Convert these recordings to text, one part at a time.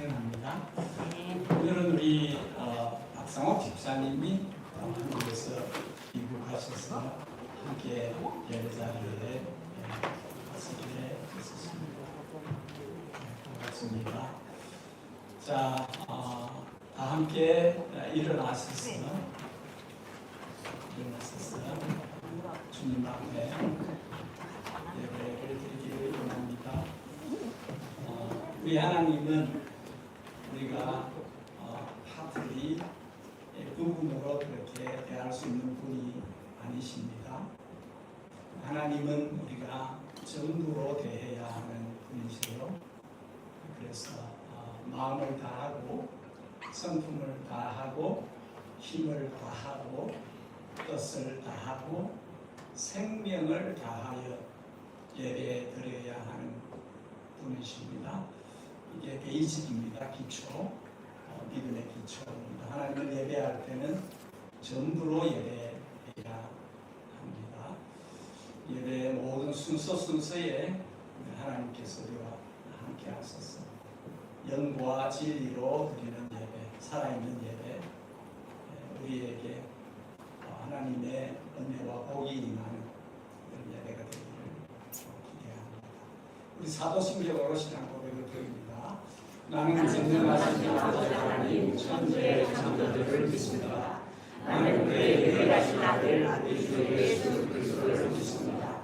진행합니다. 오늘은 우리 박상옥 집사님이 한국에서 입국하셔서 함께 예배자리에 왔으기에 있었습니다. 반갑습니다. 자, 다 함께 일어나셔서 주님 앞에 예배를 드리기를 원합니다. 우리 하나님은 우리가 파트리 부분으로 그렇게 대할 수 있는 분이 아니십니다. 하나님은 우리가 전부로 대해야 하는 분이시요. 그래서 마음을 다하고 성품을 다하고 힘을 다하고 뜻을 다하고 생명을 다하여 예배 드려야 하는 분이십니다. 이게 베이직입니다. 기초, 믿음의 기초입니다. 하나님을 예배할 때는 전부로 예배해야 합니다. 예배의 모든 순서에 하나님께서 우리와 함께 하셔서 영과 진리로 드리는 예배, 살아있는 예배, 우리에게 하나님의 은혜와 복이 임하는 그런 예배가 되기를 기대합니다. 우리 사도신경으로 신앙 고백을 드립니다. 나는 전능하신 아버지 하나님 천지의 창조주를 믿습니다. 나는 그의 유일하신 아들 우리 주 예수 그리스도를 믿습니다.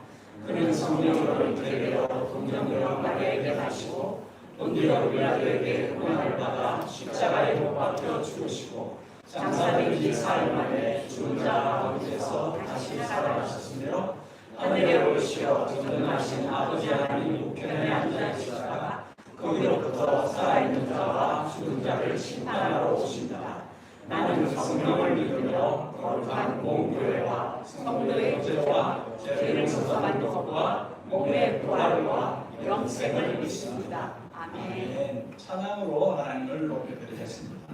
그는 성령으로 잉태되어 동정녀 마리아에게 나시고 본디오 빌라도에게 고난을 받아 십자가에 못 박혀 죽으시고 장사된 지 사흘 만에 죽은 자 가운데서 다시 살아나셨으며 하늘에 오르시어 전능하신 아버지 하나님 우편에 앉아 계시다가 거기로부터 살아있는 자와 죽은 자를 심판하러 오신다. 나는 성령을 믿으며 거룩한 공교회와 성도의 교제와 죄를 용서받는 것과 몸의 부활과 영생을 믿습니다. 아멘. 찬양으로 하나님을 높여드리겠습니다.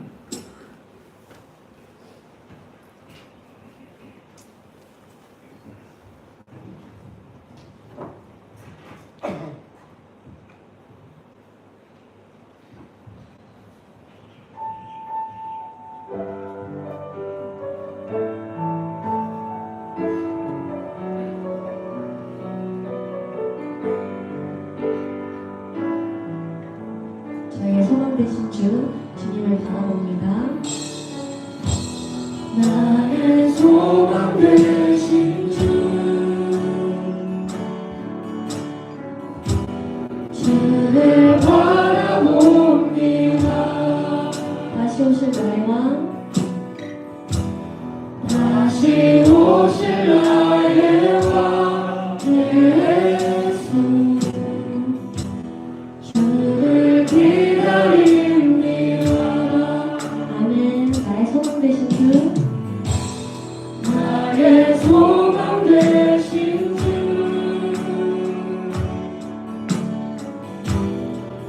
저의 소망 되신 주 주님을 바라봅니다. 나의 소망 되신 주 주를 바라봅니다. 다시 오실 나의 왕, 다시 오실 나의 왕 예수 주를 기다립니다. 아멘. 나의 소망 되신 주, 나의 소망 되신 주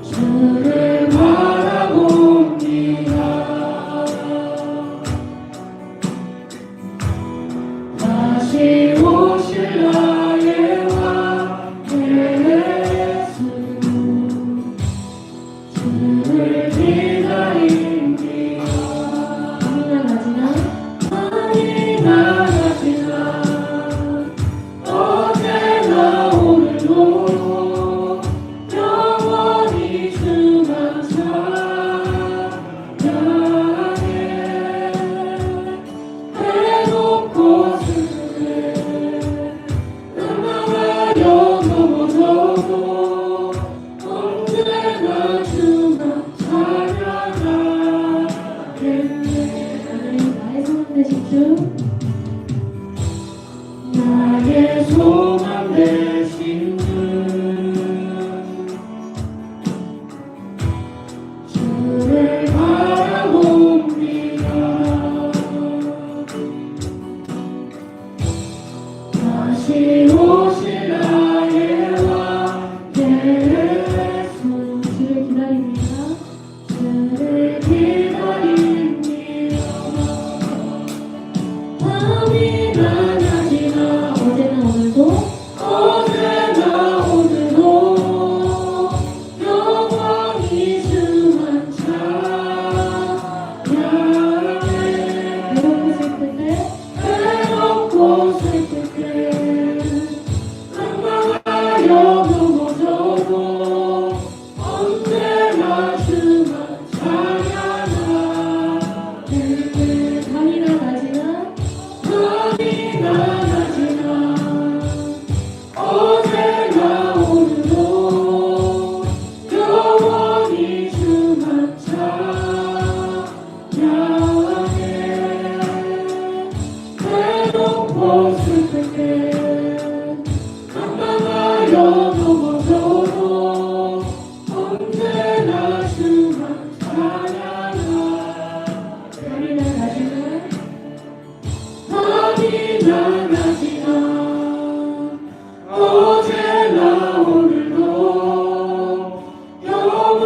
주를 바라봅니다. 다시 오실 나의 왕 예수 주를 기다립니다. 많이 나가지나 어제나 오늘도 영원히 주만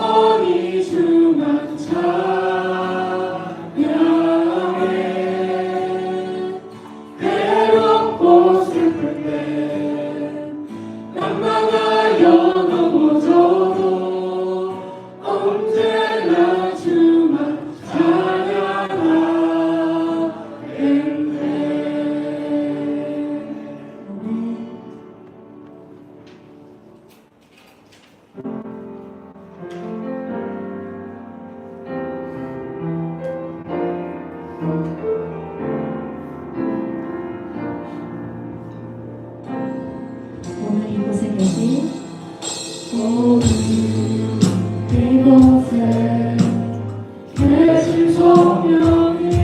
영원히 주만 찬양해. 괴롭고 슬플 때 낙망하여 넘어져도 언제나 주만 찬양하겠네. 오늘 이곳에 계신 오늘 이곳에 계신 성령님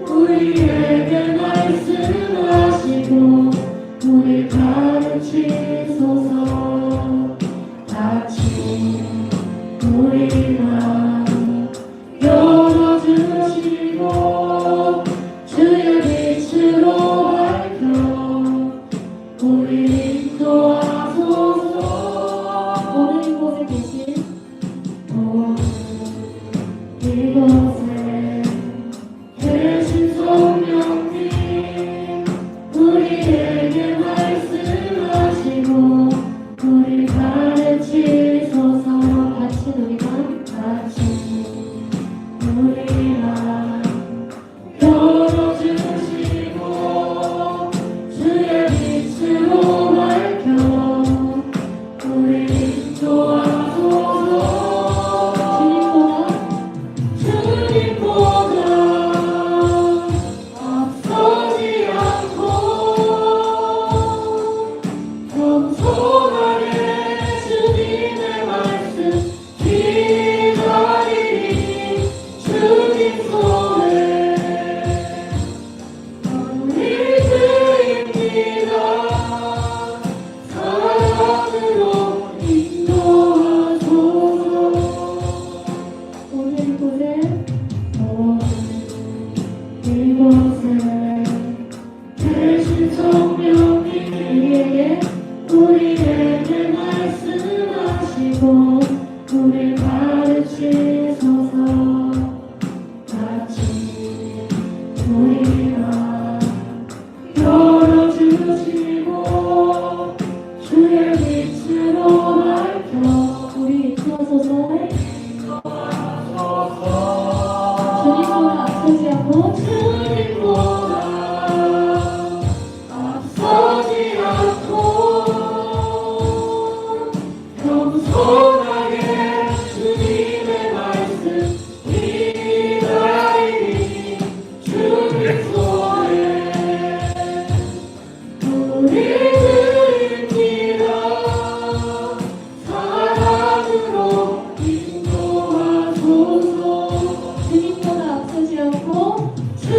우리에게 말씀하시고 우리 가르치소서. 같이 우리가 열어주시고 주의 빛으로 밝혀 우리 인도하소서. 오늘 이곳에 계신 오늘 이곳에 계신 성령님 우리에게 말씀하시고 우리 가르치소서. 같이 우리가 같이 우리가 열어주시고 주의 빛으로 밝혀 우리 인도하소서. 주님보다 앞서지 않고 겸손하게 주님의 말씀 기다리니 주님 손에 우리 드립니다. 사랑으로 인도하소서. 오늘 이곳에 이곳에 계신 성령님 우리에게 말씀하시고 우리 가르치소서. 같이 우리가 열어주시고 주의 빛으로 밝혀 우리 인도하소서. 주님보다 앞서지 않고 주님보다 앞서지 않고 겸손하게 주님의 말씀 기다리니 주님 손에 우리 드립니다. 사랑으로 인도하소서. 주님보다 앞서지 않고 주님보다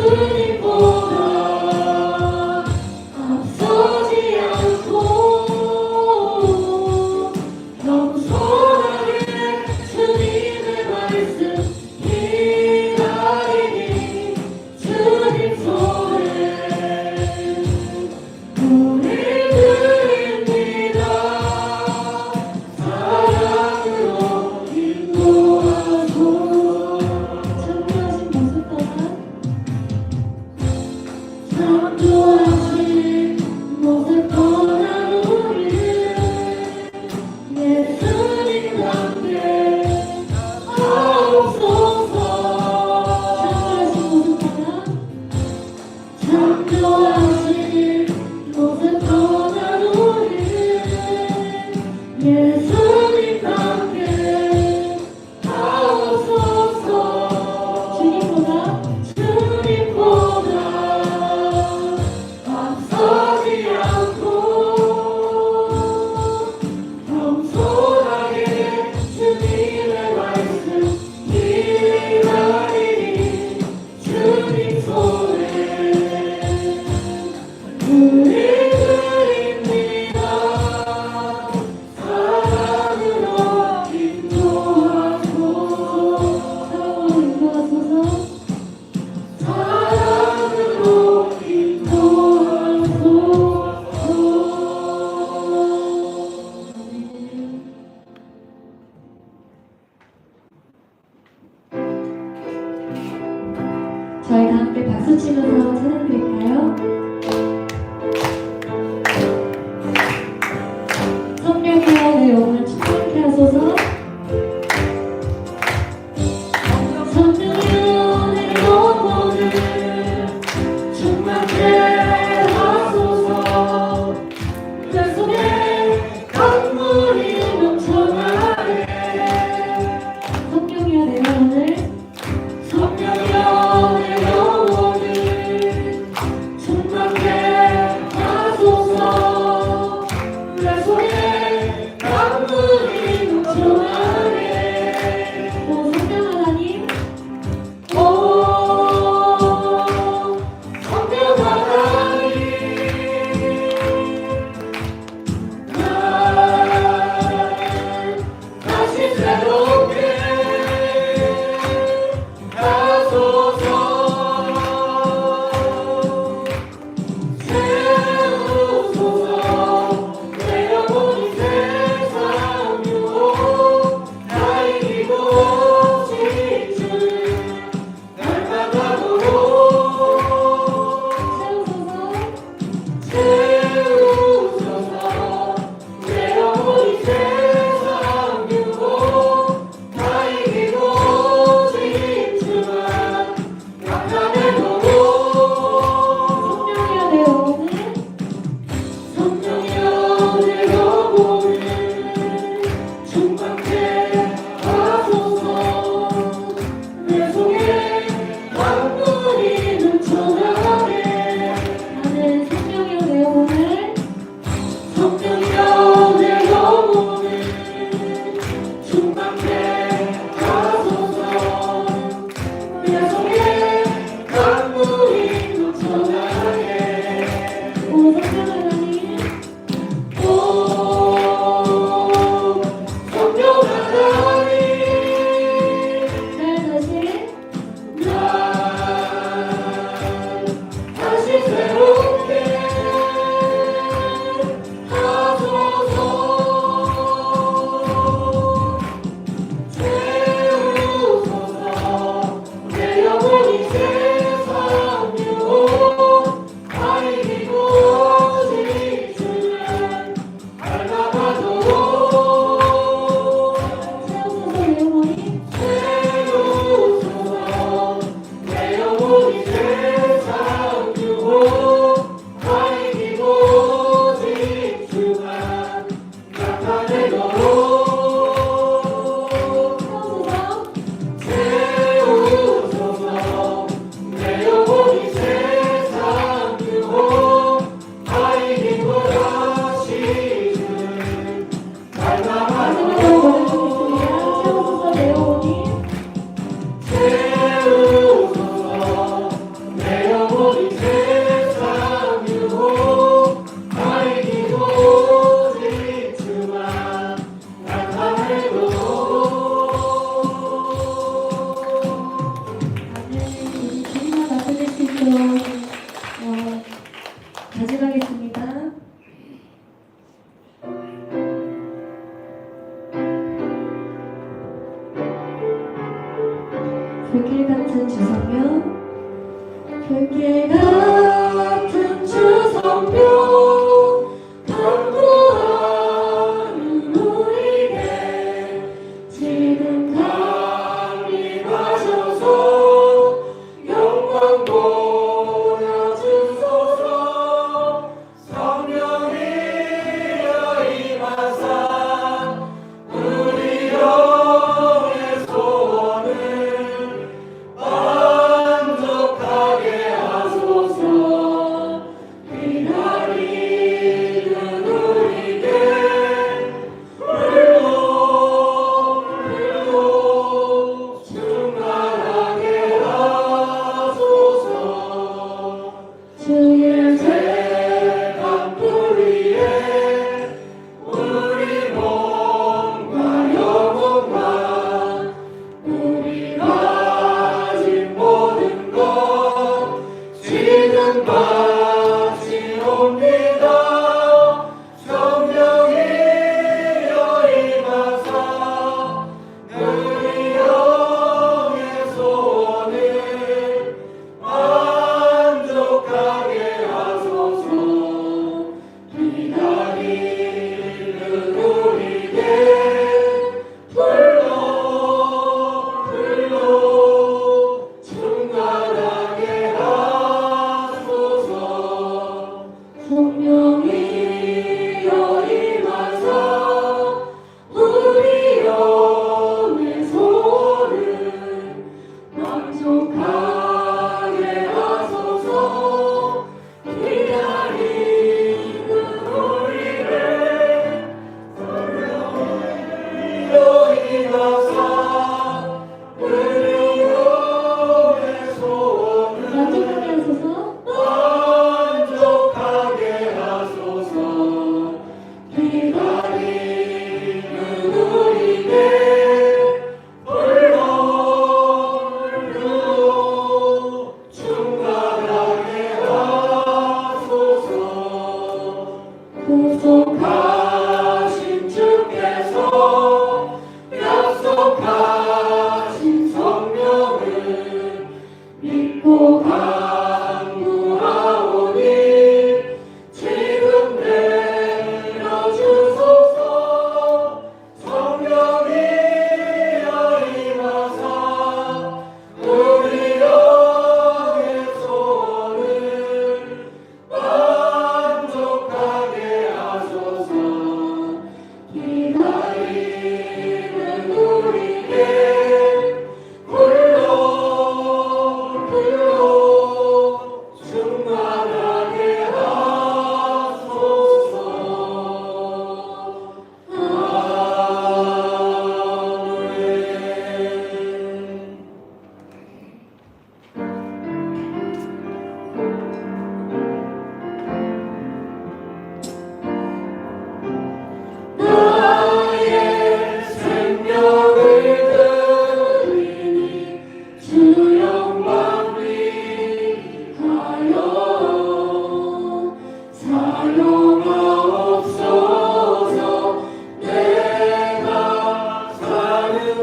박수 치면서 찬양드릴까요? 성령이여 내 영혼을 충만케 하소서. 성령이여 내 영혼을 충만케 하소서. 내 속에 강물이 넘쳐나네. 성령이여 내 영혼을 성령이여 내 영혼을 충만케 하소서. 내 속에 강물이 넘쳐나네. 오 성령 하나님, 오 성령 하나님, 날 다시 새롭게 하소서. 세우소서. 내 영혼이 세상 유혹 다 이기고 지치는 날마다도록 세우소서. 내 영혼이 세상 유혹 다 이기고 지치만 약함에도록 성령이여 내 영혼을 충만케 하소서. 내 속에 강물이 넘쳐나네. 나는 성령이여 내 영혼을 성령이여 내 영혼을 충만케 하소서. 내 속에 강물이 넘쳐나네. 오 성령 하나님, 오 성령 하나님, 날 다시 새롭게 하소서. 세우소서. 내 영혼이 세상 유혹 다 이기고 지치는 날마다도록 세우소서. 내 영혼이 세상 유혹 다 이기고 지치만 나타내도록 세우소서. 내 영혼이 세상 유혹 다 이기고 다시는 날마다도록 세우소서. 내 영혼이 세상 유혹 다 이기고 지치만 나타내도록 주님과 나타낼 수 있도록 가져가겠습니다. 불길 같은 주성령, 불길 같은 주성령, 강구하는 우리에게 지금 강림하셔서 영광 보여주소서. 성령이여 임하사 우리 영의 소원을 만족하게 하소서. 기다리는 우리에게 불로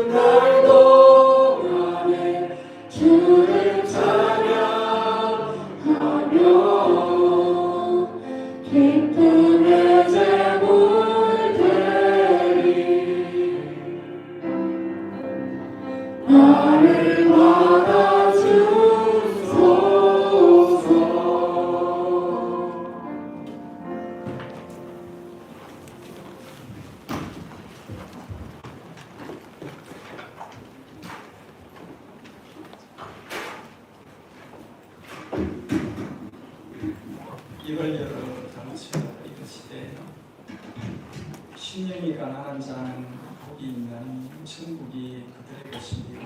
날 동안에 주를 찬양하며 기쁨의 제물 드리 나를 받아주소서. 이걸 여러 단어처럼 이것이되 신령이 가난한 자는 복이 있나니 천국이 그들의 것이며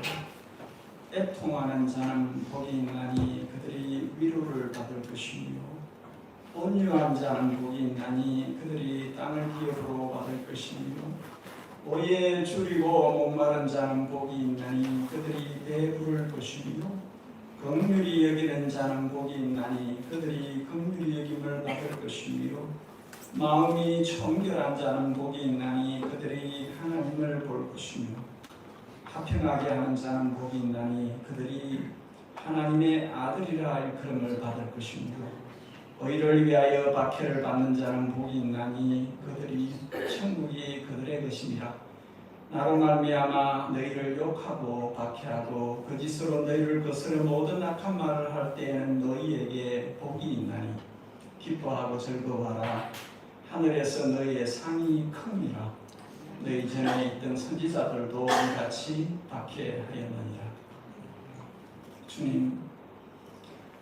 애통하는 자는 복이 있나니 그들이 위로를 받을 것이며 온유한 자는 복이 있나니 그들이 땅을 기업으로 받을 것이며 오해 줄이고 목마른 자는 복이 있나니 그들이 배부를 것이며 긍휼히 여기는 자는 복이 있나니 그들이 긍휼히 여김을 받을 것이며 마음이 청결한 자는 복이 있나니 그들이 하나님을 볼 것이며 화평하게 하는 자는 복이 있나니 그들이 하나님의 아들이라 일컬음을 받을 것이며 의를 위하여 박해를 받는 자는 복이 있나니 그들이 천국이 그들의 것이니라. 나로 말미암아 너희를 욕하고 박해하고 거짓으로 너희를 거스려 모든 악한 말을 할 때에는 너희에게 복이 있나니 기뻐하고 즐거워하라. 하늘에서 너희의 상이 큽니다. 너희 전에 있던 선지자들도 같이 박해하였느니라. 주님,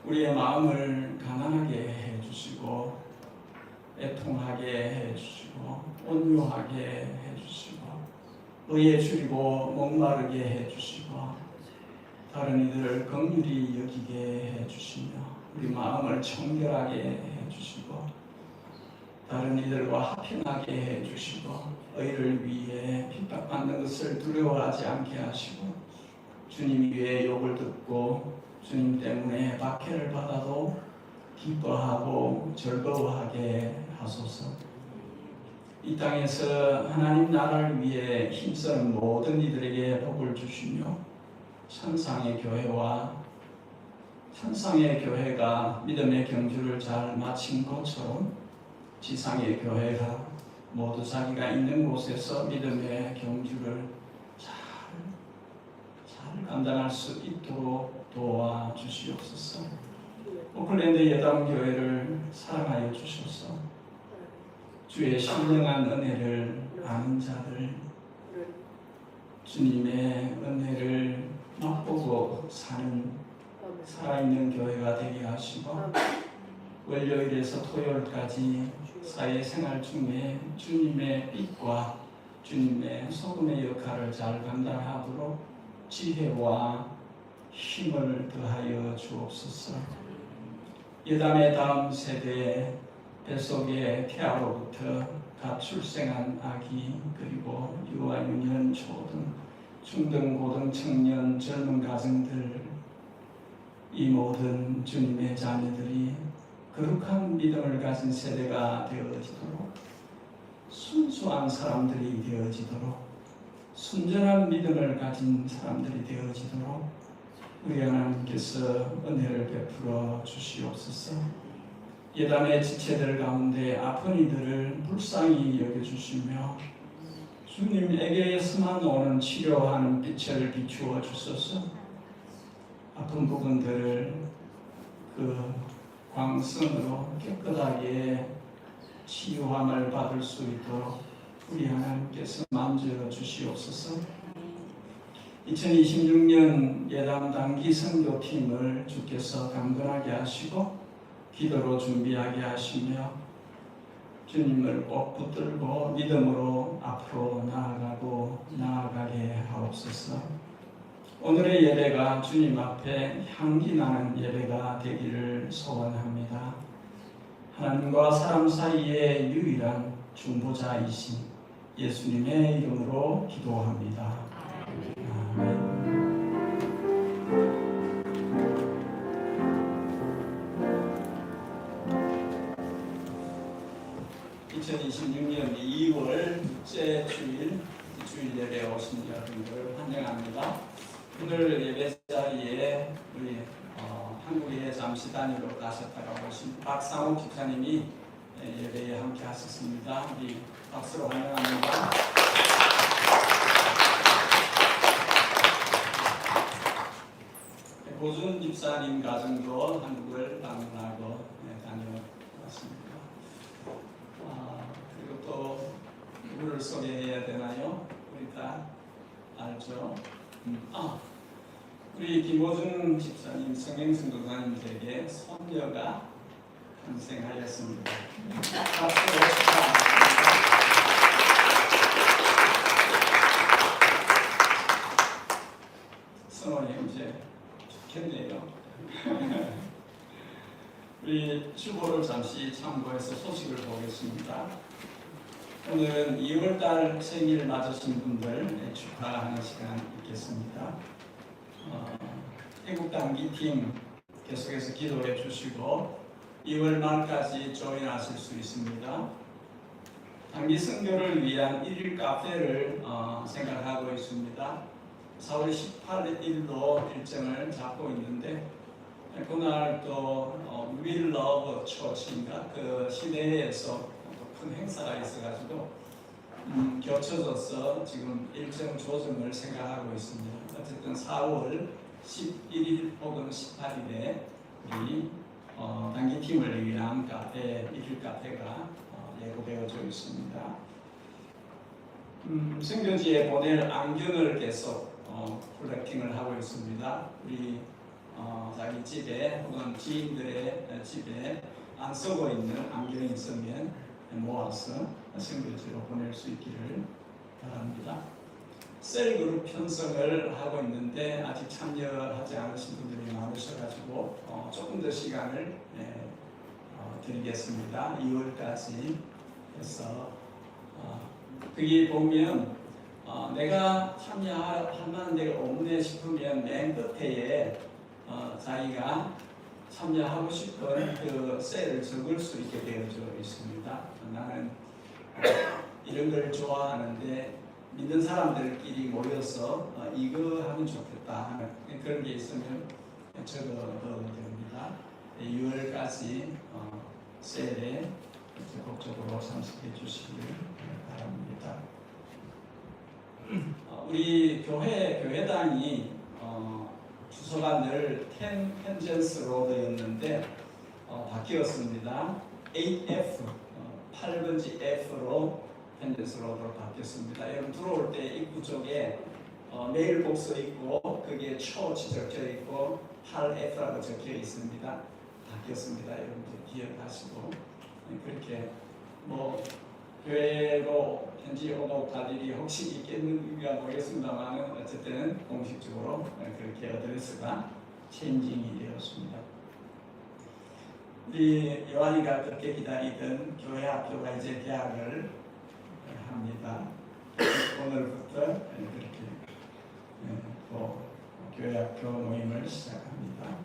우리의 마음을 가난하게 해주시고 애통하게 해주시고 온유하게 해주시고 의에 줄이고 목마르게 해주시고 다른 이들을 긍휼히 여기게 해주시며 우리 마음을 청결하게 해주시고 다른 이들과 화평하게 해주시고 의를 위해 핍박받는 것을 두려워하지 않게 하시고 주님 위에 욕을 듣고 주님 때문에 박해를 받아도 기뻐하고 즐거워하게 하소서. 이 땅에서 하나님 나라를 위해 힘쓰는 모든 이들에게 복을 주시며 천상의 교회가 믿음의 경주를 잘 마친 것처럼 지상의 교회가 모두 자기가 있는 곳에서 믿음의 경주를 잘 감당할 수 있도록 도와주시옵소서. 오클랜드 예담교회를 사랑하여 주셔서 주의 신령한 은혜를 아는 자들, 주님의 은혜를 맛보고 사는 살아있는 교회가 되게 하시고 월요일에서 토요일까지 사회생활 중에 주님의 빛과 주님의 소금의 역할을 잘 감당하도록 지혜와 힘을 더하여 주옵소서. 예담의 다음 세대에 뱃속의 태아로부터 갓 출생한 아기 그리고 유아 유년 초등 중등 고등 청년 젊은 가정들 이 모든 주님의 자녀들이 거룩한 믿음을 가진 세대가 되어지도록 순수한 사람들이 되어지도록 순전한 믿음을 가진 사람들이 되어지도록 우리 하나님께서 은혜를 베풀어 주시옵소서. 예담의 지체들 가운데 아픈 이들을 불쌍히 여겨주시며 주님에게서만 오는 치료하는 빛을 비추어 주소서. 아픈 부분들을 그 광선으로 깨끗하게 치유함을 받을 수 있도록 우리 하나님께서 만져 주시옵소서. 2026년 예담 단기 선교팀을 주께서 강건하게 하시고 기도로 준비하게 하시며 주님을 꼭 붙들고 믿음으로 앞으로 나아가게 하옵소서. 오늘의 예배가 주님 앞에 향기 나는 예배가 되기를 소원합니다. 하나님과 사람 사이의 유일한 중보자이신 예수님의 이름으로 기도합니다. 아멘. 2026년 2월 둘째 주일 예배 오신 오신 여러분들 환영합니다. 오늘 예배 자리에 우리 한국에 잠시 다니러 가셨다가 오신 박상욱 집사님이 예배에 함께 하셨습니다. 우리 박수로 환영합니다. 고준 집사님 가정도 한국을 방문하고 다녀왔습니다. 그리고 또 누구를 소개해야 되나요? 우리 다 알죠? 우리 김호준 집사님, 성행승 도사님에게 손녀가 탄생하였습니다. 박수로 축하합니다. 성원이 이제 좋겠네요. 우리 주보를 잠시 참고해서 소식을 보겠습니다. 오늘은 2월달 생일 맞으신 분들 축하하는 시간 있겠습니다. 애국단기팀 계속해서 기도해 주시고 2월 말까지 조인하실 수 있습니다. 단기 선교를 위한 1일 카페를 생각하고 있습니다. 4월 18일로 일정을 잡고 있는데 그날 또 Will Love Church인가 그 시내에서 큰 행사가 있어가지고 겹쳐져서 지금 일정 조정을 생각하고 있습니다. 어쨌든 4월 11일 혹은 18일에 우리 단기팀을 위한 카페, 1일 카페가 예고되어져 있습니다. 선교지에 보낼 안경을 계속 콜렉팅을 하고 있습니다. 우리 자기 집에 혹은 지인들의 집에 안 쓰고 있는 안경이 있으면 모아서 선교지로 보낼 수 있기를 바랍니다. 셀그룹 편성을 하고 있는데 아직 참여하지 않으신 분들이 많으셔가지고 조금 더 시간을 드리겠습니다. 2월까지 해서 거기 보면 내가 참여할 만한 데가 없네 싶으면 맨 끝에 자기가 참여하고 싶은 그 셀을 적을 수 있게 되어져 있습니다. 나는 이런 걸 좋아하는데 믿는 사람들끼리 모여서 이거 하면 좋겠다 하는 그런 게 있으면 적어도 됩니다. 6월까지 셀에 적극적으로 참석해 주시길 바랍니다. 우리 교회당이 주소가 늘 텐젠스 로드였는데 바뀌었습니다. 8F 8번지 F로 텐젠스 로드로 바뀌었습니다. 여러분 들어올 때 입구 쪽에 메일복스 있고 거기에 처치 적혀 있고 8F라고 적혀 있습니다. 바뀌었습니다. 여러분들 기억하시고 그렇게 교회로 현지 오목가들이 혹시 있겠는가 모르겠습니다만 어쨌든 공식적으로 그렇게 어드레스가 체인징이 되었습니다. 우리 요한이가 그렇게 기다리던 교회 학교가 이제 개학을 합니다. 오늘부터 그렇게 교회 학교 모임을 시작합니다.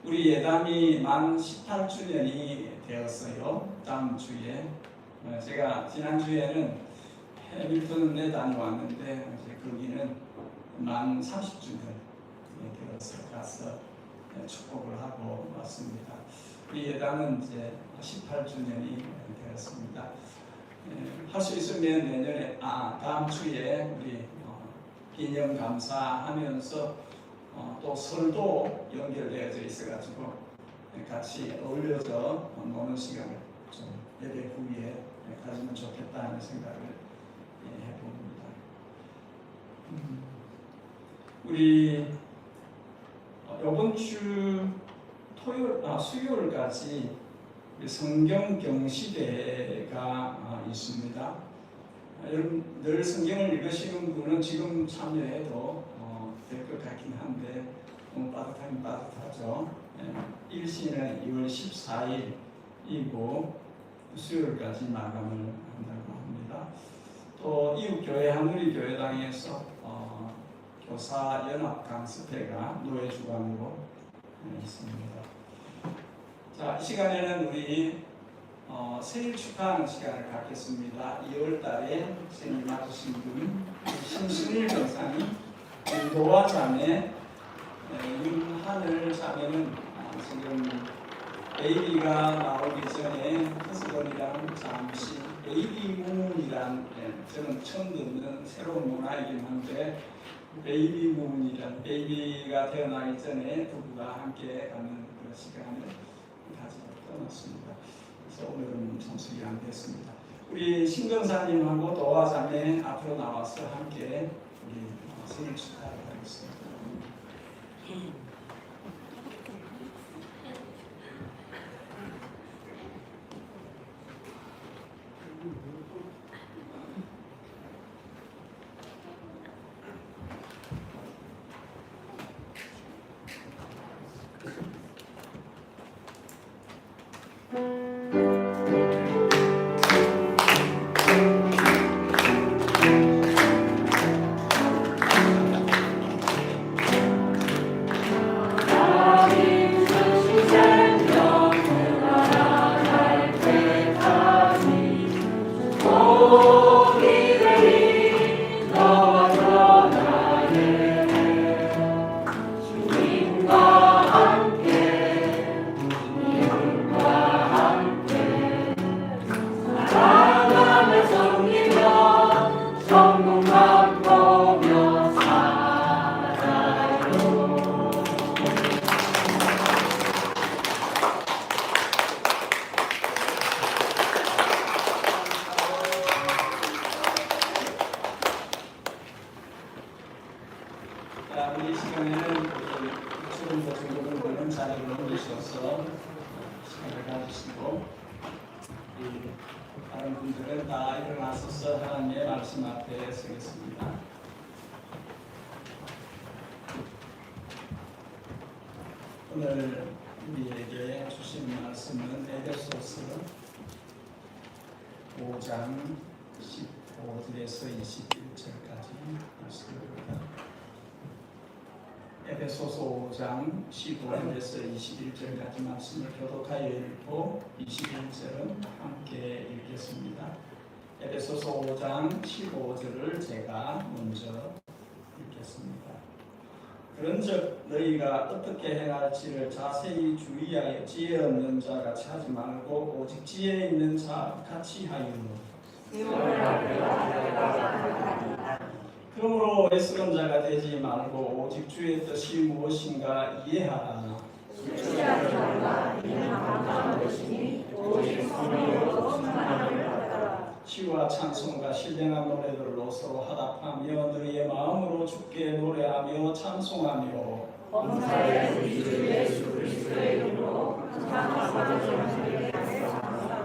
우리 예담이 만 18주년이 되었어요. 다음 주에 제가 지난주에는 해밀턴에 다녀왔는데 이제 거기는 만 30주년 되어서 가서 축복을 하고 왔습니다. 우리 예담은 이제 18주년이 되었습니다. 할 수 있으면 내년에 다음 주에 우리 기념 감사하면서 또 설도 연결되어져 있어가지고 같이 어울려서 노는 시간을 좀 예배 후에 가지면 좋겠다 하는 생각을 해봅니다. 우리 이번 주 수요일까지 성경 경시대가 있습니다. 여러분 늘 성경을 읽으시는 분은 지금 참여해도 될 것 같긴 한데 너무 빠듯하긴 빠듯하죠. 일시는 2월 14일이고 수요일까지 마감을 한다고 합니다. 또 이웃교회 한우리교회당에서 교사 연합 강습회가 노예 주관으로 있습니다. 자, 이 시간에는 우리 생일 축하하는 시간을 갖겠습니다. 2월 달에 생일 맞으신 분 신순일 변상이 노아 자매 윤하늘 자매는 지금 베이비가 나오기 전에 허스번이랑 잠시 베이비 문이란 저는 처음 듣는 새로운 문화이긴 한데 베이비 문이란 베이비가 태어나기 전에 부부가 함께 가는 그 시간을 가지고 떠났습니다. 그래서 오늘은 참석이 안 됐습니다. 우리 신경사님하고 노아 자매 앞으로 나와서 함께 우리 생일 축하를 하겠습니다. 우리 시간에는 지금 같은 부분들은 자리를 옮기셔서 시간을 가지시고 다른 분들은 다 일어나셔서 하나님의 말씀 앞에 서겠습니다. 오늘 우리에게 주신 말씀은 에베소서 5장 15절에서 21절까지 말씀입니다. 에베소서 5장 15절에서 21절까지 말씀을 교독하여 읽고 21절은 함께 읽겠습니다. 에베소서 5장 15절을 제가 먼저 읽겠습니다. 그런즉 너희가 어떻게 행할지를 자세히 주의하여 지혜 없는 자 같이 하지 말고 오직 지혜 있는 자 같이 하여 그러므로 애쓰는 자가 되지 말고 오직 주의 뜻이 무엇인가 이해하라. 시와 찬송과 신령한 노래들로 서로 화답하며 너희의 마음으로 주께 노래하며 찬송하며 범사의 우리 주 예수 그리스도의 이름으로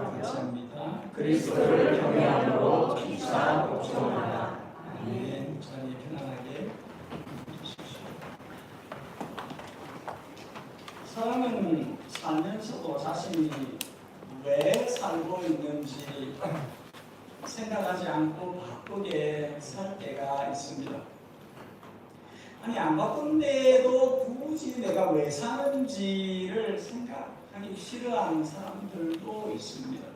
감사합니다. 그리스도를 경외함으로 피차 복종하라. 아멘. 자리 편안하게 주십시오. 사람은 살면서도 자신이 왜 살고 있는지 생각하지 않고 바쁘게 살 때가 있습니다. 아니 안 바쁜데도 굳이 내가 왜 사는지를 생각하기 싫어하는 사람들도 있습니다.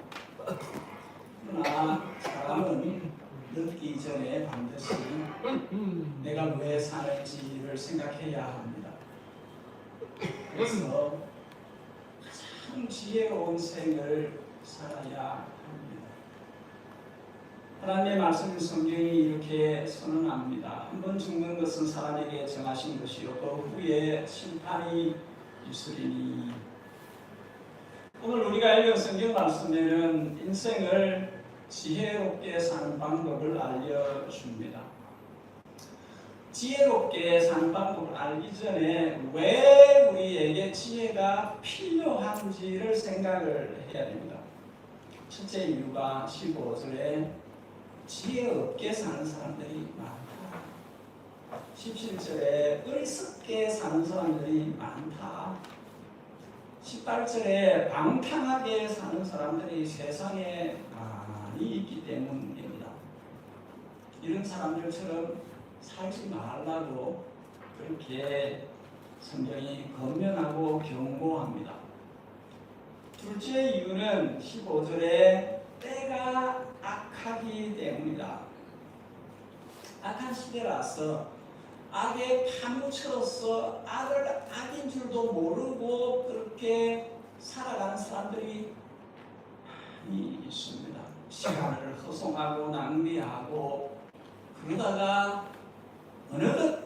그러나 사람은 늦기 전에 반드시 내가 왜 사는지를 생각해야 합니다. 그래서 참 지혜로운 생을 살아야 합니다. 하나님의 말씀 성경이 이렇게 선언합니다. 한 번 죽는 것은 사람에게 정하신 것이요 그 후에 심판이 있으리니. 오늘 우리가 읽은 성경 말씀에는 인생을 지혜롭게 사는 방법을 알려줍니다. 지혜롭게 사는 방법을 알기 전에 왜 우리에게 지혜가 필요한지를 생각을 해야 됩니다. 첫째 이유가 15절에 지혜 없게 사는 사람들이 많다. 17절에 어리석게 사는 사람들이 많다. 18절에 방탕하게 사는 사람들이 세상에 많이 있기 때문입니다. 이런 사람들처럼 살지 말라고 그렇게 성경이 권면하고 경고합니다. 둘째 이유는 15절에 때가 악하기 때문이다. 악한 시대라서 악에 파묻혀서 악인 줄도 모르고 그렇게 살아가는 사람들이 많이 있습니다. 시간을 허송하고 낭비하고 그러다가 어느덧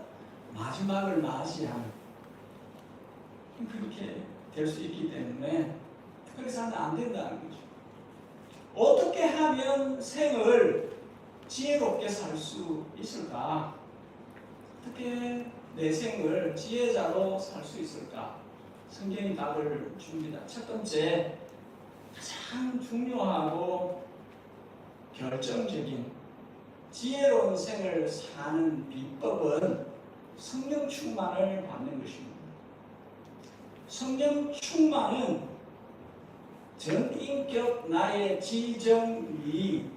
마지막을 맞이하는 그렇게 될 수 있기 때문에 그렇게 살면 안 된다는 거죠. 어떻게 하면 생을 지혜롭게 살 수 있을까? 어떻게 내 생을 지혜자로 살 수 있을까? 성경이 답을 줍니다. 첫 번째, 가장 중요하고 결정적인 지혜로운 생을 사는 비법은 성령 충만을 받는 것입니다. 성령 충만은 전인격 나의 지정의,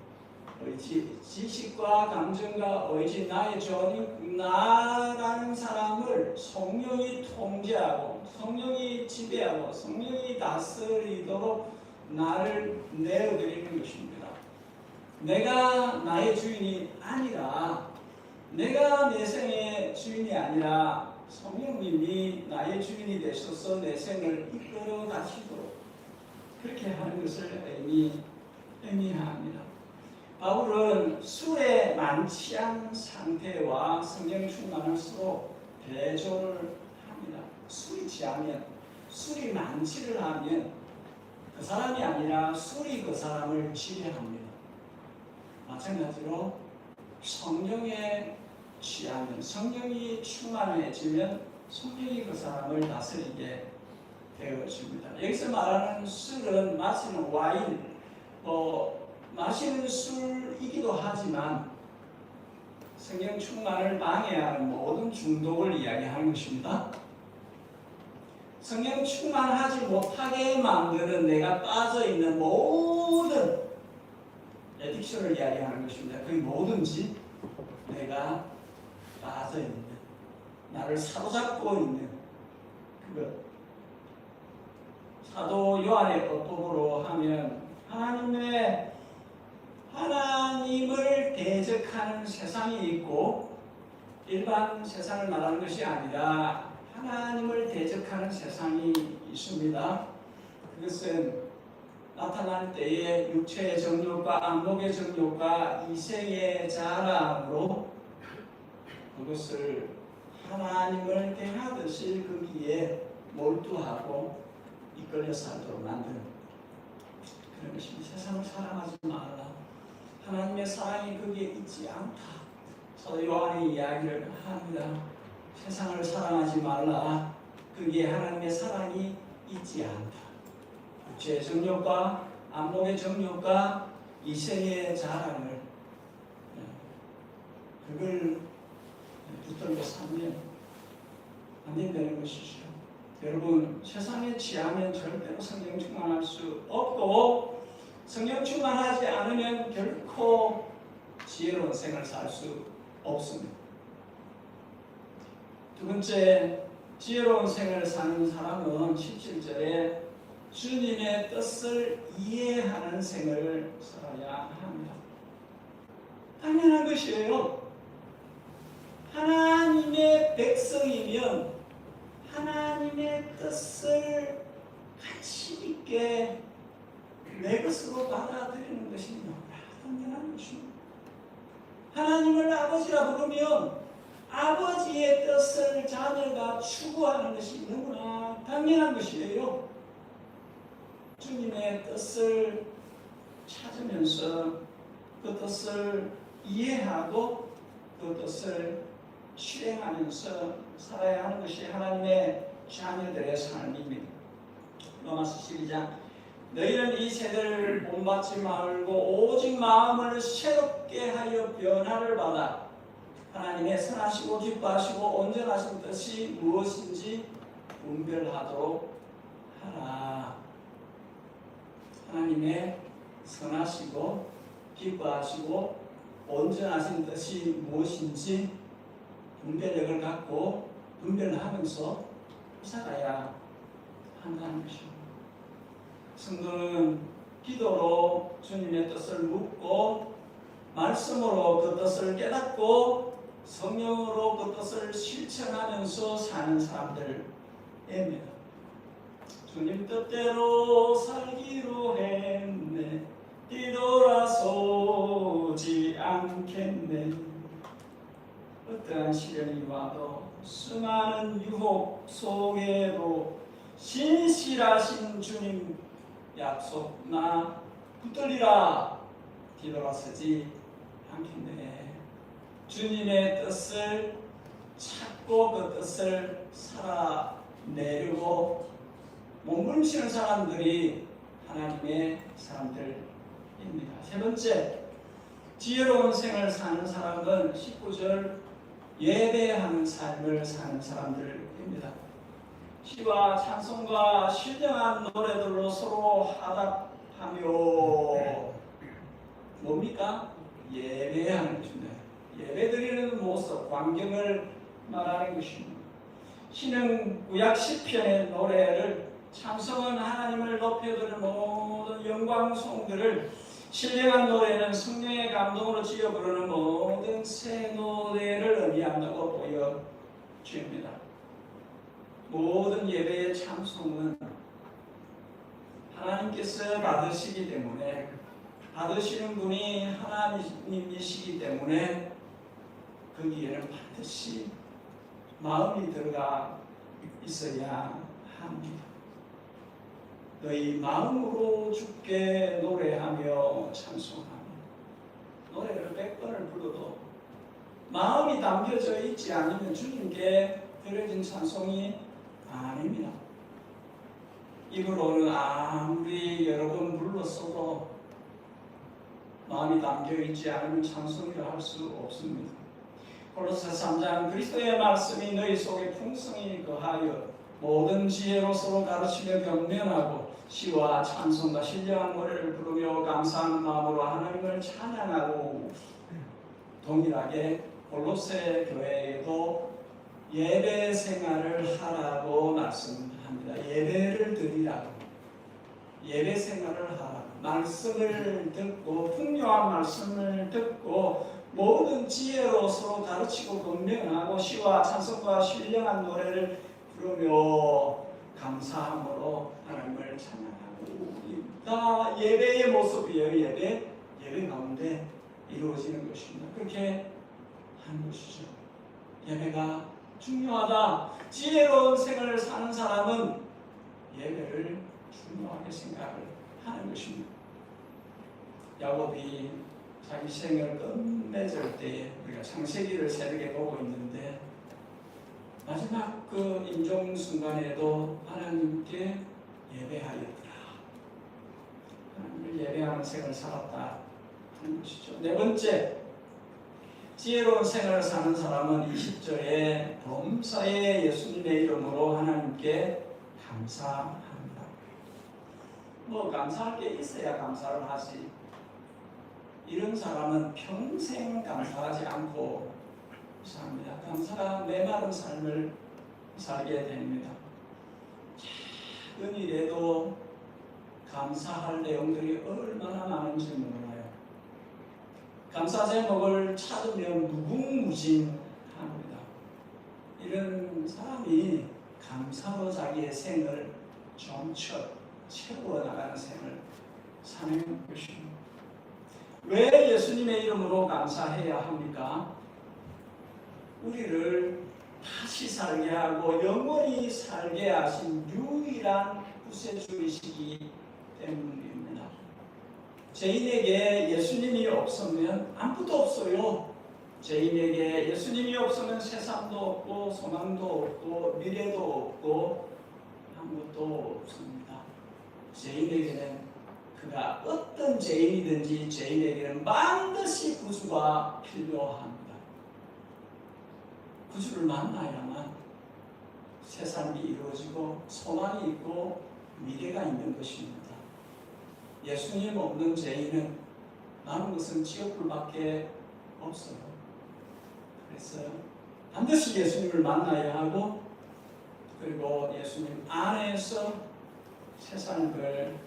지식과 감정과 의지, 나의 전인 나라는 사람을 성령이 통제하고 성령이 지배하고 성령이 다스리도록 나를 내어드리는 것입니다. 내가 나의 주인이 아니라, 내가 내 생의 주인이 아니라 성령님이 나의 주인이 되셔서 내 생을 이끌어 가시도록 그렇게 하는 것을 의미합니다. 바울은 술에 만취한 상태와 성령 충만을 서로 대조를 합니다. 술이 취하면, 술이 만취를 하면 그 사람이 아니라 술이 그 사람을 지배합니다. 마찬가지로 성령에 취하면, 성령이 충만해지면 성령이 그 사람을 다스리게 되어집니다. 여기서 말하는 술은 마시는 와인, 마시는 술이기도 하지만 성령 충만을 방해하는 모든 중독을 이야기하는 것입니다. 성령 충만하지 못하게 만드는 내가 빠져있는 모든 에딕션을 이야기하는 것입니다. 그게 뭐든지 내가 빠져있는, 나를 사로잡고 있는 그것. 사도 요한의 어법으로 하면 하나님을 대적하는 세상이 있고, 일반 세상을 말하는 것이 아니라 하나님을 대적하는 세상이 있습니다. 그것은 나타날 때에 육체의 정욕과 안목의 정욕과 이생의 자랑으로 그것을 하나님을 대하듯이 거기에 몰두하고 이끌려 살도록 만드는 그런 것입니다. 세상을 사랑하지 말라. 하나님의 사랑이 거기에 있지 않다. 사도 요한이 이야기를 합니다. 세상을 사랑하지 말라. 거기에 하나님의 사랑이 있지 않다. 육체의 정욕과 안목의 정욕과 이생의 자랑을 그걸 붙들고 살면 안 된다는 것이죠. 여러분, 세상에 취하면 절대로 성령 충만할 수 없고, 성령 충만하지 않으면 결코 지혜로운 생을 살 수 없습니다. 두 번째, 지혜로운 생을 사는 사람은 17절에 주님의 뜻을 이해하는 생을 살아야 합니다. 당연한 것이에요. 하나님의 백성이면 하나님의 뜻을 가치 있게 내 것으로 받아들이는 것이 너무나 당연한 것입니다. 하나님을 아버지라 부르면 아버지의 뜻을 자녀가 추구하는 것이 너무나 당연한 것이에요. 주님의 뜻을 찾으면서 그 뜻을 이해하고 그 뜻을 실행하면서 살아야 하는 것이 하나님의 자녀들의 삶입니다. 로마서 12장, 너희는 이 세대를 본받지 말고 오직 마음을 새롭게 하여 변화를 받아 하나님의 선하시고 기뻐하시고 온전하신 뜻이 무엇인지 분별하도록 하라. 하나님의 선하시고 기뻐하시고 온전하신 뜻이 무엇인지 분별력을 갖고 분별하면서 살아야 한다는 것입니다. 성도는 기도로 주님의 뜻을 묻고 말씀으로 그 뜻을 깨닫고 성령으로 그 뜻을 실천하면서 사는 사람들입니다. 주님 뜻대로 살기로 했네. 뒤돌아서지 않겠네. 어떠한 시련이 와도 수많은 유혹 속에도 신실하신 주님 약속 나 붙들리라. 뒤돌아서지 않겠네. 주님의 뜻을 찾고 그 뜻을 살아내려고 몸부림치는 사람들이 하나님의 사람들입니다. 세 번째, 지혜로운 생을 사는 사람은 19절 예배하는 삶을 사는 사람들입니다. 시와 찬송과 신령한 노래들로 서로 화답하며 뭡니까? 예배하는 것입니다. 예배드리는 모습, 광경을 말하는 것입니다. 신은 구약 시편의 노래를 찬송은 하나님을 높여드리는 모든 영광송들을 신령한 노래는 성령의 감동으로 지어 부르는 모든 새 노래를 의미한다고 보여집니다. 모든 예배의 찬송은 하나님께서 받으시기 때문에 받으시는 분이 하나님이시기 때문에 거기에는 반드시 마음이 들어가 있어야 합니다. 너희 마음으로 주께 노래하며 찬송하며 노래를 100번을 불러도 마음이 담겨져 있지 않으면 주님께 드려진 찬송이 아닙니다. 입으로는 아무리 여러 번 불렀어도 마음이 담겨있지 않으면 찬송이라 할 수 없습니다. 골로새 3장 그리스도의 말씀이 너희 속에 풍성히 거하여 모든 지혜로 서로 가르치며 격려하고 시와 찬송과 신령한 노래를 부르며 감사하는 마음으로 하나님을 찬양하고 동일하게 골로새 교회에도 예배 생활을 하라고 말씀합니다. 예배를 드리라고 예배 생활을 하라고 말씀을 듣고 풍요한 말씀을 듣고 모든 지혜로 서로 가르치고 격려하고 시와 찬송과 신령한 노래를 부르며 감사함으로 하나님을 찬양하고 다 예배의 모습이에요. 예배 가운데 이루어지는 것입니다. 그렇게 하는 것이죠. 예배가 중요하다. 지혜로운 생활을 사는 사람은 예배를 중요하게 생각을 하는 것입니다. 야곱이 자기 생을 끝맺을 때 우리가 창세기를 새벽에 보고 있는데 마지막 그 임종 순간에도 하나님께 예배하였더라. 하나님을 예배하는 생을 살았다 하는 것이죠. 네 번째, 지혜로운 생활을 사는 사람은 20절에 범사에 예수님의 이름으로 하나님께 감사합니다. 감사할 게 있어야 감사를 하지. 이런 사람은 평생 감사하지 않고 삽니다. 감사가 메마른 삶을 살게 됩니다. 작은 일에도 감사할 내용들이 얼마나 많은지 몰라요. 감사 제목을 찾으면 무궁무진합니다. 이런 사람이 감사로 자기의 생을 점쳐 채워나가는 생을 사는 것입니다. 왜 예수님의 이름으로 감사해야 합니까? 우리를 다시 살게 하고 영원히 살게 하신 유일한 구세주이시기 때문입니다. 죄인에게 예수님이 없으면 아무것도 없어요. 죄인에게 예수님이 없으면 세상도 없고 소망도 없고 미래도 없고 아무것도 없습니다. 죄인에게는 그가 어떤 죄인이든지 죄인에게는 반드시 구주가 필요합니다. 구주를 만나야만 세상이 이루어지고 소망이 있고 미래가 있는 것입니다. 예수님 없는 죄인은 남은 것은 지옥불밖에 없어요. 그래서 반드시 예수님을 만나야 하고 그리고 예수님 안에서 세상을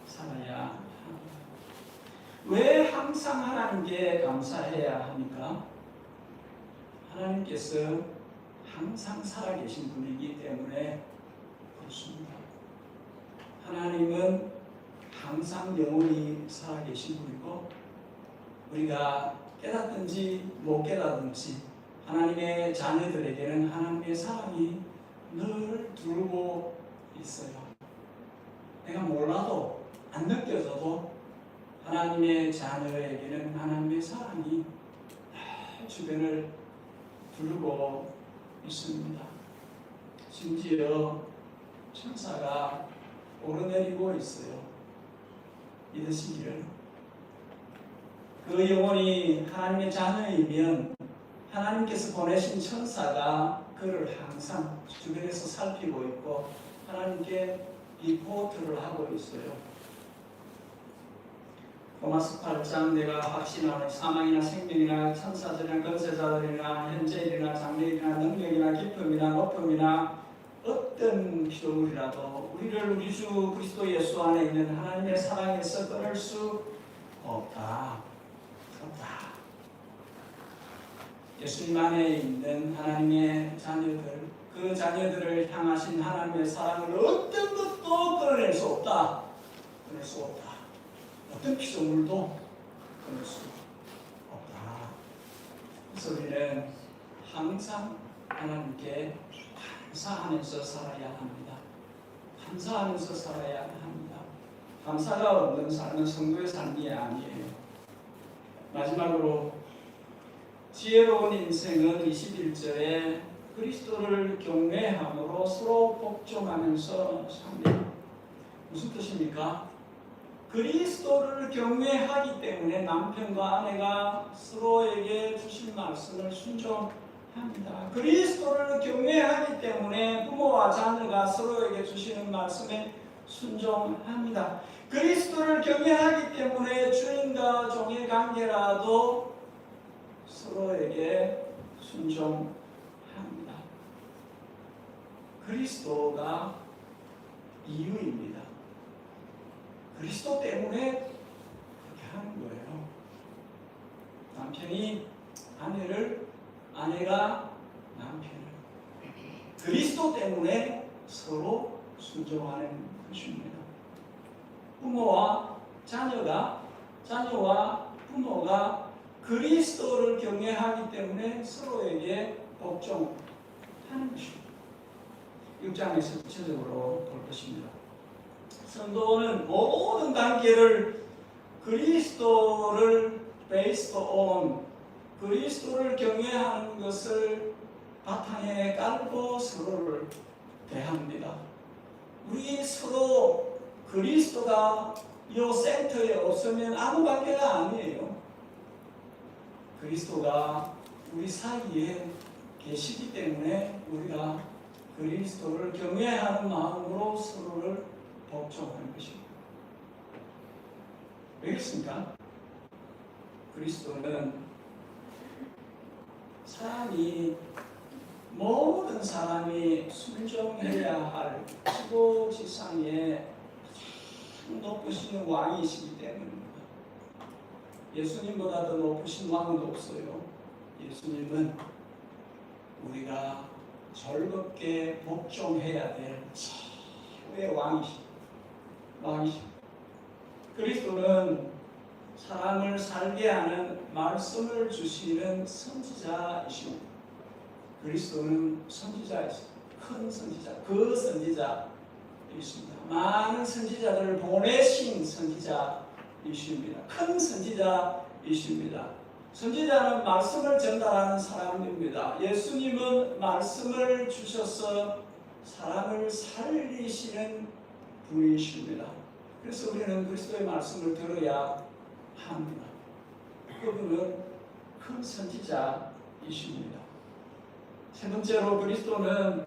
살아야 합니다. 왜 항상 하나님께 감사해야 합니까? 하나님께서 항상 살아계신 분이기 때문에 그렇습니다. 하나님은 항상 영원히 살아계신 분이고 우리가 깨닫든지 못 깨닫든지 하나님의 자녀들에게는 하나님의 사랑이 늘 두르고 있어요. 내가 몰라도 안 느껴져도 하나님의 자녀에게는 하나님의 사랑이 주변을 두르고 있습니다. 심지어 천사가 오르내리고 있어요. 믿으시기를. 그 영혼이 하나님의 자녀이면 하나님께서 보내신 천사가 그를 항상 주변에서 살피고 있고 하나님께 리포트를 하고 있어요. 로마서 8장 내가 확신하는 사망이나 생명이나 천사들이나 권세자들이나 현재일이나 장래일이나 능력이나 기쁨이나 높음이나 어떤 피조물이라도 우리를 우리 주 그리스도 예수 안에 있는 하나님의 사랑에서 끊을 수 없다. 예수님 안에 있는 하나님의 자녀들, 그 자녀들을 향하신 하나님의 사랑을 어떤 것도 끊어낼 수 없다. 끊을 수 없다. 어떤 피조물도 끊을 수 없다. 그래서 우리는 항상 하나님께 감사하면서 살아야 합니다. 감사하면서 살아야 합니다. 감사가 없는 삶은 성도의 삶이 아니에요. 마지막으로 지혜로운 인생은 21절에 그리스도를 경외함으로 서로 복종하면서 삽니다. 무슨 뜻입니까? 그리스도를 경외하기 때문에 남편과 아내가 서로에게 주신 말씀을 순종합니다. 그리스도를 경외하기 때문에 부모와 자녀가 서로에게 주시는 말씀에 순종합니다. 그리스도를 경외하기 때문에 주인과 종의 관계라도 서로에게 순종합니다. 그리스도가 이유입니다. 그리스도 때문에 그렇게 하는 거예요. 남편이 아내를, 아내가 남편을 그리스도 때문에 서로 순종하는 것입니다. 부모와 자녀가, 자녀와 부모가 그리스도를 경외하기 때문에 서로에게 복종하는 것입니다. 6장에서 구체적으로 볼 것입니다. 성도는 모든 관계를 그리스도를 based on, 그리스도를 경외하는 것을 바탕에 깔고 서로를 대합니다. 우리 서로 그리스도가 이 센터에 없으면 아무 관계가 아니에요. 그리스도가 우리 사이에 계시기 때문에 우리가 그리스도를 경외하는 마음으로 서로를 복종하는 것입니다. 왜 그렇습니까? 그리스도는 모든 사람이 순종해야 할 지고지상의 높으신 왕이시기 때문입니다. 예수님보다 더 높으신 왕은 없어요. 예수님은 우리가 즐겁게 복종해야 될 최고의 왕이십니다. 그리스도는 사람을 살게 하는 말씀을 주시는 선지자이십니다. 그리스도는 선지자이십니다. 큰 선지자, 그 선지자이십니다. 많은 선지자들을 보내신 선지자이십니다. 큰 선지자이십니다. 선지자는 말씀을 전달하는 사람입니다. 예수님은 말씀을 주셔서 사람을 살리시는 분이십니다. 그래서 우리는 그리스도의 말씀을 들어야 합니다. 그분은 큰 선지자이십니다. 세 번째로 그리스도는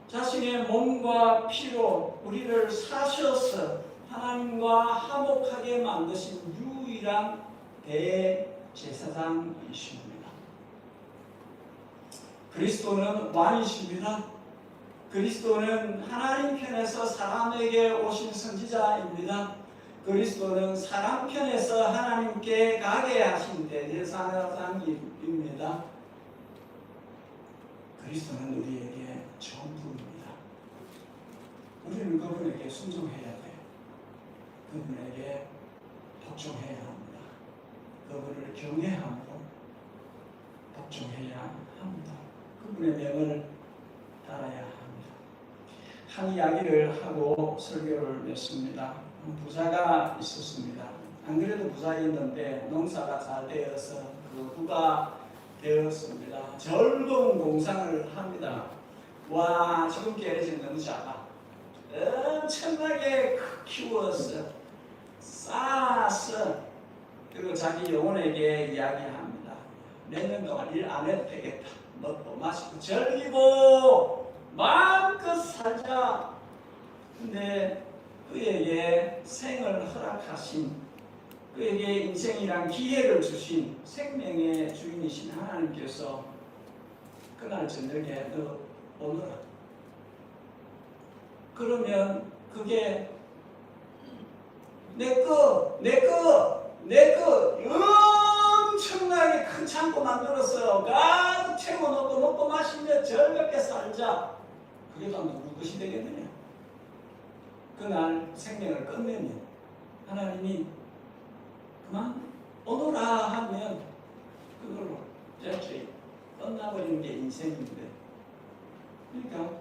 자신의 몸과 피로 우리를 사셔서 하나님과 화목하게 만드신 유일한 대제사장이십니다. 그리스도는 왕이십니다. 그리스도는 하나님 편에서 사람에게 오신 선지자입니다. 그리스도는 사람 편에서 하나님께 가게 하신 대제사장입니다. 그리스도는 우리에게 전부입니다. 우리는 그분에게 순종해야 돼요. 그분에게 복종해야 합니다. 그분을 경외함으로 복종해야 합니다. 그분의 명을 따라야 합니다. 한 이야기를 하고 설교를 냈습니다. 부자가 있었습니다. 안 그래도 부자였는데 농사가 잘 되어서 그 부가 되었습니다. 즐거운 공상을 합니다. 와, 지금 깨레지 너무 작아. 엄청나게 키워서 쌓아서 그리고 자기 영혼에게 이야기합니다. 몇 년 동안 일 안 해도 되겠다. 먹고 마시고 즐기고 마음껏 살자. 근데 그에게 생을 허락하신, 그에게 인생이란 기회를 주신 생명의 주인이신 하나님께서 그날 저녁에 너 오너라. 그러면 그게 내 거 엄청나게 큰 창고 만들어서 가득 채워놓고 먹고 마시며 즐겁게 살자. 그게 다 누구 것이 되겠느냐? 그날 생명을 끝내면 하나님이 그만 오너라 하면 그걸로 이렇게 끝나버리는 게 인생인데, 그러니까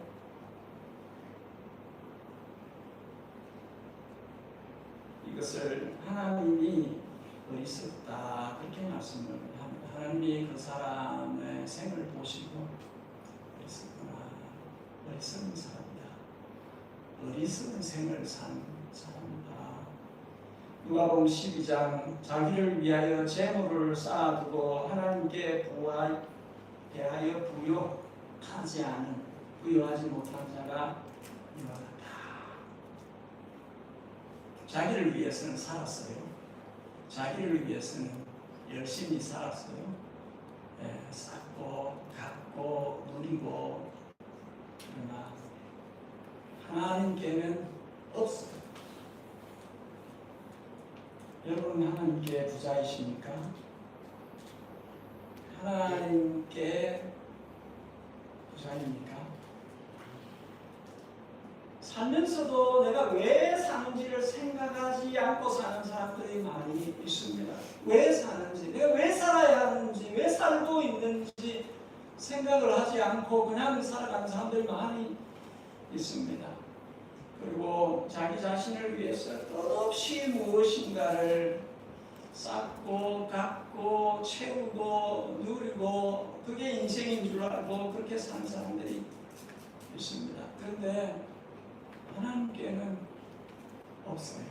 이것을 하나님이 어리석다 그렇게 말씀을 합니다. 하나님이 그 사람의 생을 보시고 어리석구나, 어리석은 사람이다, 어리석은 생을 산 사람이다. 누가복음 12장 자기를 위하여 재물을 쌓아두고 하나님께 대하여 부요하지 못한 자가 이와 같다. 자기를 위해서는 살았어요. 자기를 위해서는 열심히 살았어요. 쌓고 갖고 누리고, 그러나 하나님께는 없어요. 여러분 하나님께 부자이십니까? 하나님께 부자입니까? 살면서도 내가 왜 사는지를 생각하지 않고 사는 사람들이 많이 있습니다. 왜 사는지, 내가 왜 살아야 하는지, 왜 살고 있는지 생각을 하지 않고 그냥 살아가는 사람들이 많이 있습니다. 그리고 자기 자신을 위해서 끝없이 무엇인가를 쌓고 갖고 채우고 누리고 그게 인생인 줄 알고 그렇게 사는 사람들이 있습니다. 그런데 하나님께는 없어요.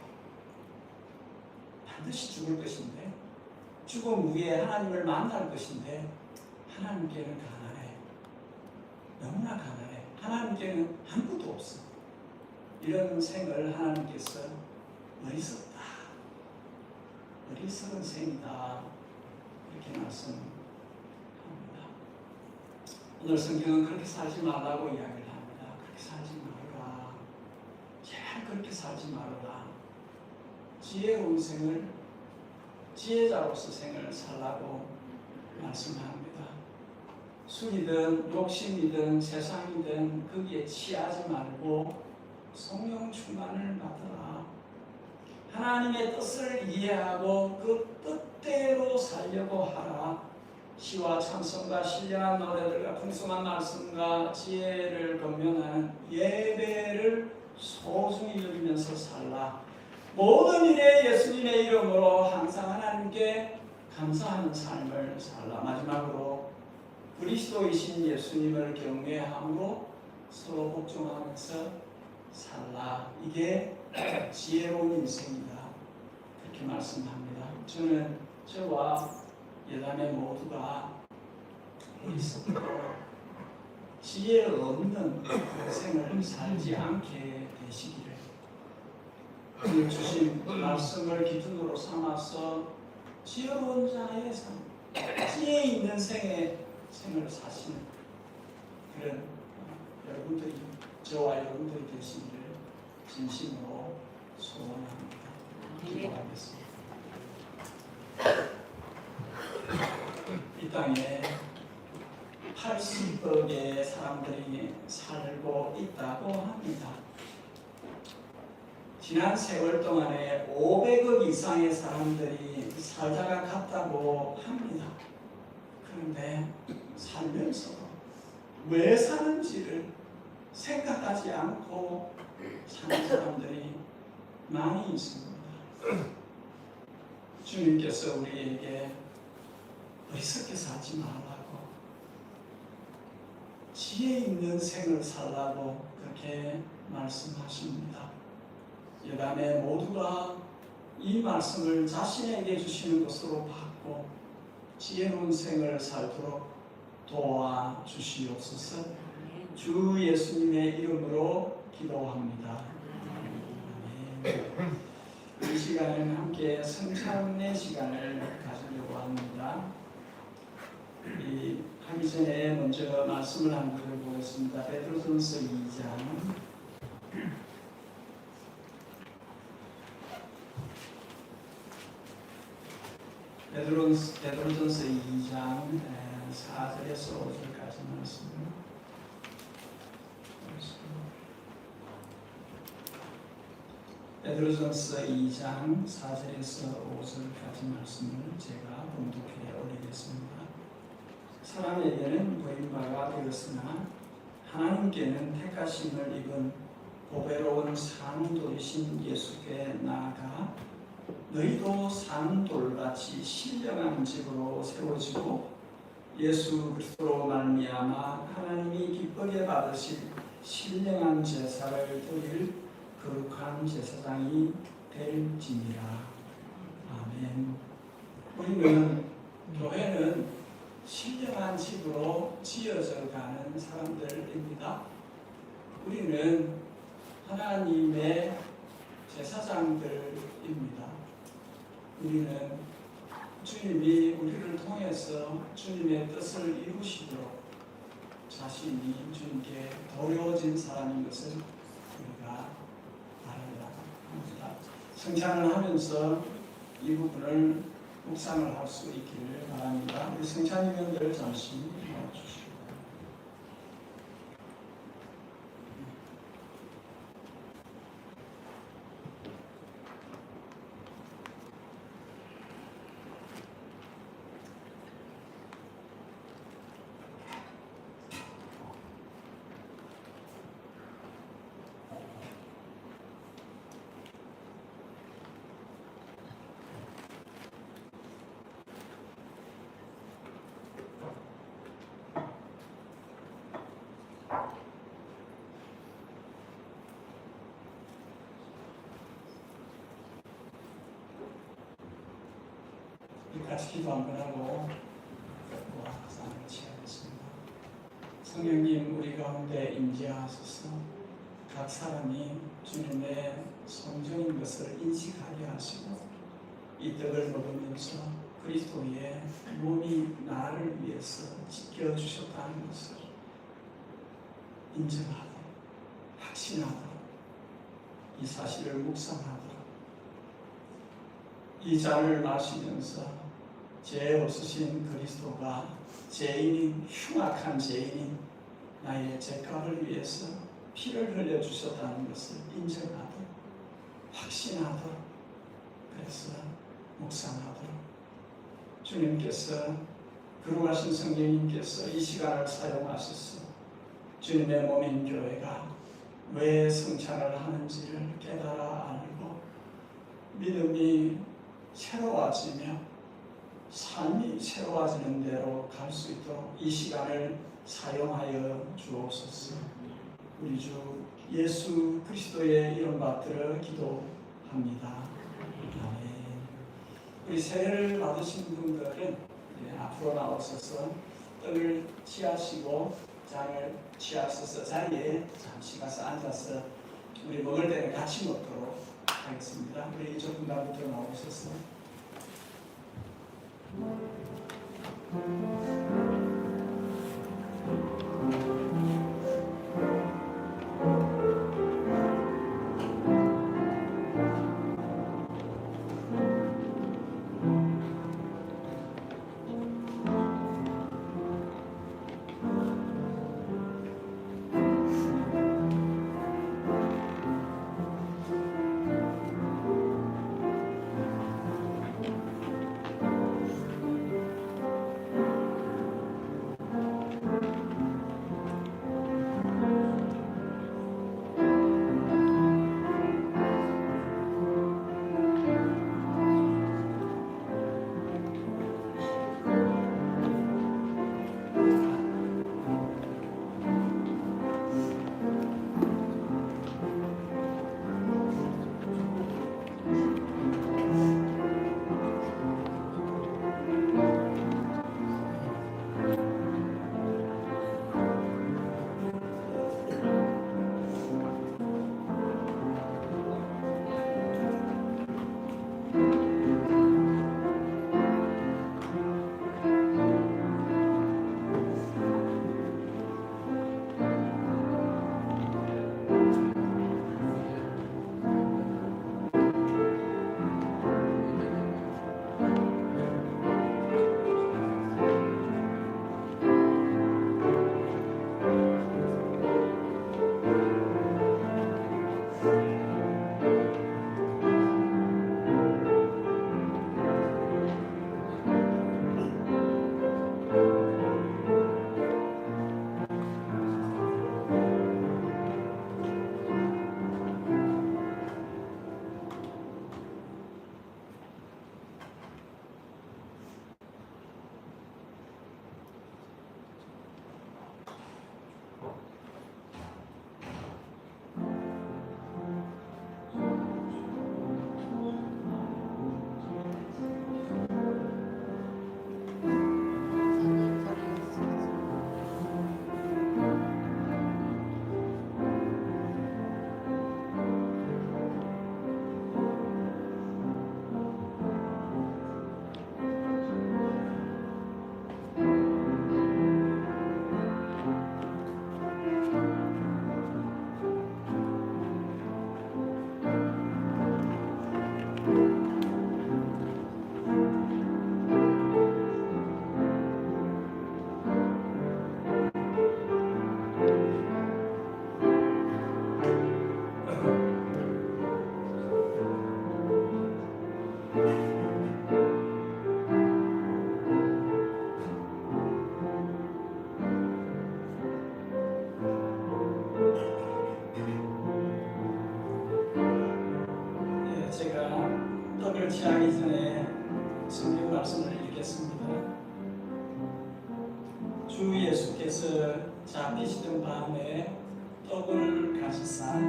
반드시 죽을 것인데, 죽음 후에 하나님을 만날 것인데 하나님께는 가난해. 너무나 가난해. 하나님께는 아무것도 없어. 이런 생을 하나님께서 어리석다, 어리석은 생이다 이렇게 말씀합니다. 오늘 성경은 그렇게 살지 말라고 이야기를 합니다. 그렇게 살지 말라. 제발 그렇게 살지 말라. 지혜로운 생을, 지혜자로서 생을 살라고 말씀합니다. 술이든 욕심이든 세상이든 거기에 취하지 말고 성령 충만을 받으라. 하나님의 뜻을 이해하고 그 뜻대로 살려고 하라. 시와 찬송과 신령한 노래들과 풍성한 말씀과 지혜를 검명하는 예배를 소중히 여기면서 살라. 모든 일에 예수님의 이름으로 항상 하나님께 감사하는 삶을 살라. 마지막으로 그리스도이신 예수님을 경외함으로 서로 복종하면서 살라. 이게 지혜로운 인생이다. 그렇게 말씀합니다. 저는 저와 예담의 모두가 어리석고 지혜 없는 생을 살지 않게 되시기를, 오늘 주신 말씀을 기준으로 삼아서 지혜로운 자의 삶, 지혜 있는 생을 사시는 그런 여러분들이, 저와 여러분들이 되시기를 진심으로 소원합니다. 기도하겠습니다. 이 땅에 80억의 사람들이 살고 있다고 합니다. 지난 세월 동안에 500억 이상의 사람들이 살다가 갔다고 합니다. 그런데 살면서 왜 사는지를 생각하지 않고 사는 사람들이 많이 있습니다. 주님께서 우리에게 어리석게 살지 말라고, 지혜 있는 생을 살라고 그렇게 말씀하십니다. 여담에 모두가 이 말씀을 자신에게 주시는 것으로 받고 지혜로운 생을 살도록 도와주시옵소서. 주 예수님의 이름으로 기도합니다. 아멘. 이 시간에는 함께 성찬의 시간을 가지려고 합니다. 하기 전에 먼저 말씀을 한 구절 보겠습니다. 베드로전서 2장 베드로전서 2장 4절에서 5절까지 말씀입니다. 베드로전서 2장 4절에서 5절까지 말씀을 제가 봉독해 올리겠습니다. 사람에게는 보인 바가 되었으나 하나님께는 택하심을 입은 보배로운 사는 돌이신 예수께 나아가 너희도 사는 돌같이 신령한 집으로 세워지고 예수 그리스도로 말미암아 하나님이 기쁘게 받으실 신령한 제사를 드릴 거룩한 제사장이 될지니라. 아멘. 우리는 교회는 신령한 집으로 지어져 가는 사람들입니다. 우리는 하나님의 제사장들입니다. 우리는 주님이 우리를 통해서 주님의 뜻을 이루시도록 자신이 주님께 도려진 사람인 것을 우리가 알아야 합니다. 성찬을 하면서 이 부분을 묵상을 할 수 있기를 바랍니다. 우리 성찬위원들 잠시 나와주시고. 같이 기도 한번 하고 상을 취하겠습니다. 성령님 우리 가운데 임재하소서. 각 사람이 주님의 성전인 것을 인식하게 하시고 이 떡을 먹으면서 그리스도의 몸이 나를 위해서 지켜주셨다는 것을 인정하고 확신하도록, 이 사실을 묵상하도록, 이 잔을 마시면서 죄 없으신 그리스도가 죄인인, 흉악한 죄인인 나의 죄값을 위해서 피를 흘려주셨다는 것을 인정하도록, 확신하도록, 그래서 묵상하도록, 주님께서 거룩하신 성령님께서 이 시간을 사용하셔서 주님의 몸인 교회가 왜 성찬을 하는지를 깨달아 알고 믿음이 새로워지며 삶이 새로워지는 대로 갈 수 있도록 이 시간을 사용하여 주옵소서. 우리 주 예수 그리스도의 이름 받들어 기도합니다. 아멘. 우리 세례를 받으신 분들은 앞으로 나오셔서 떡을 취하시고 잔을 취하셔서 자리에 잠시 가서 앉아서 우리 먹을 때는 같이 먹도록 하겠습니다. 우리 이쪽 분단부터 나오셔서 예수님께서 잡히시던 밤에 떡을 가지사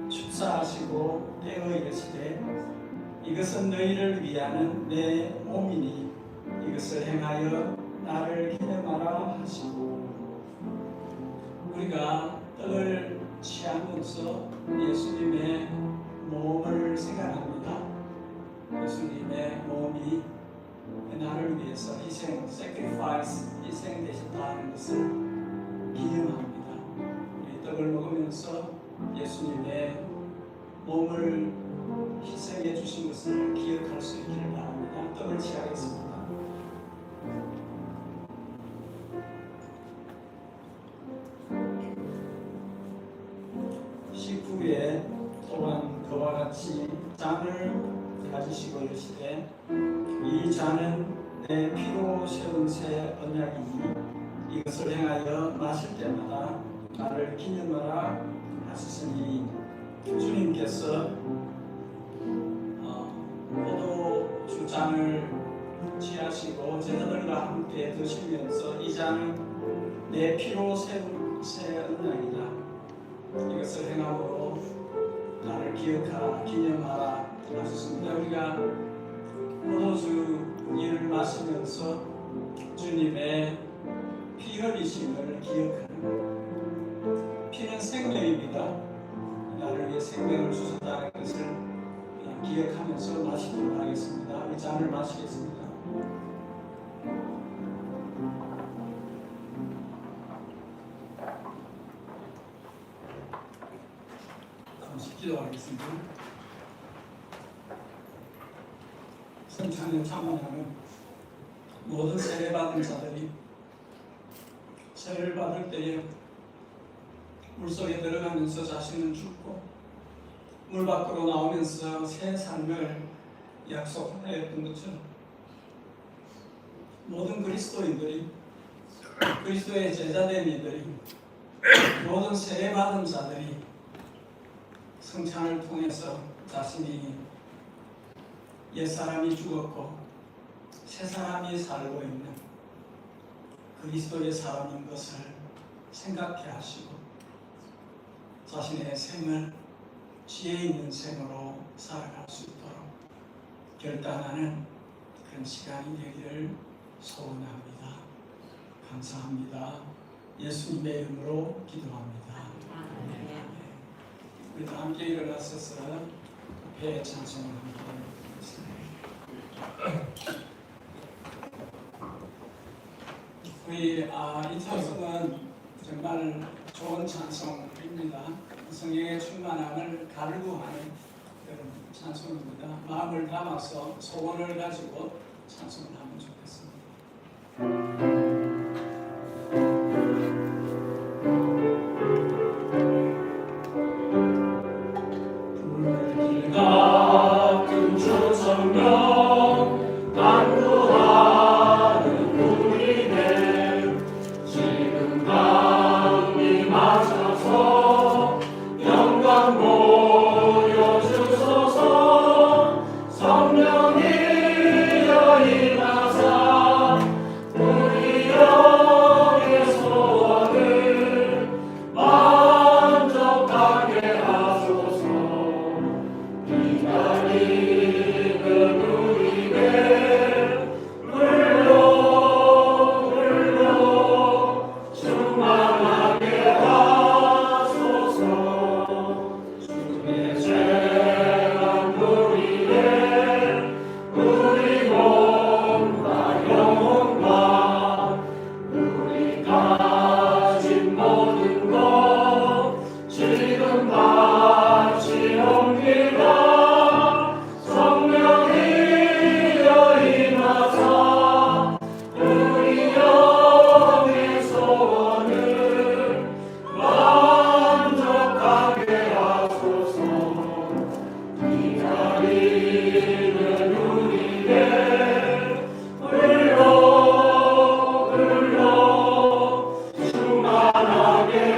축사하시고 떼어 이르시되 이것은 너희를 위하는 내 몸이니 이것을 행하여 나를 기념하라 하시고 우리가 떡을 취하면서 예수님의 몸을 생각합니다. 예수님의 몸이 나를 위해서 sacrifice, 희생되셨다는 것을 기념합니다. 우리 떡을 먹으면서 예수님의 몸을 희생해 주신 것을 기억할 수 있기를 바랍니다. 떡을 취하겠습니다. 식후에 또한 그와 같이 잔을 가지시고 이르시되 이 잔은 내 피로 세운 새 언약이니 이것을 행하여 마실 때마다 나를 기념하라 하시니 주님께서 포도주 잔을 취하시고 제자들과 함께 드시면서 이 잔은 내 피로 세운 새 언약이다. 이것을 행함으로 나를 기억하라 기념하라 하셨습니다. 우리가 포도주를 마시면서 주님의 피 흘리심을 기억하는 것. 피는 생명입니다. 나를 위해 생명을 주셨다는 것을 기억하면서 마시도록 하겠습니다. 이 잔을 마시겠습니다. 기도하겠습니다. 성찬을 참여하는 모든 세례받은 자들이 세례를 받을 때에 물속에 들어가면서 자신은 죽고 물 밖으로 나오면서 새 삶을 약속하였던 것처럼 모든 그리스도인들이 그리스도의 제자된 이들이 모든 세례받은 자들이 성찬을 통해서 자신이 옛사람이 죽었고 새사람이 살고 있는 그리스도의 사람인 것을 생각해 하시고 자신의 생을 지혜 있는 생으로 살아갈 수 있도록 결단하는 그런 시간이 되기를 소원합니다. 감사합니다. 예수님의 이름으로 기도합니다. 우리 다 함께 일어나셔서 배 찬송을 함께 하겠습니다. 우리 이 찬송은 정말 좋은 찬송입니다. 성령의 충만함을 갈구하는 그런 찬송입니다. 마음을 담아서 소원을 가지고 찬송을 하면 좋겠습니다. 충만하게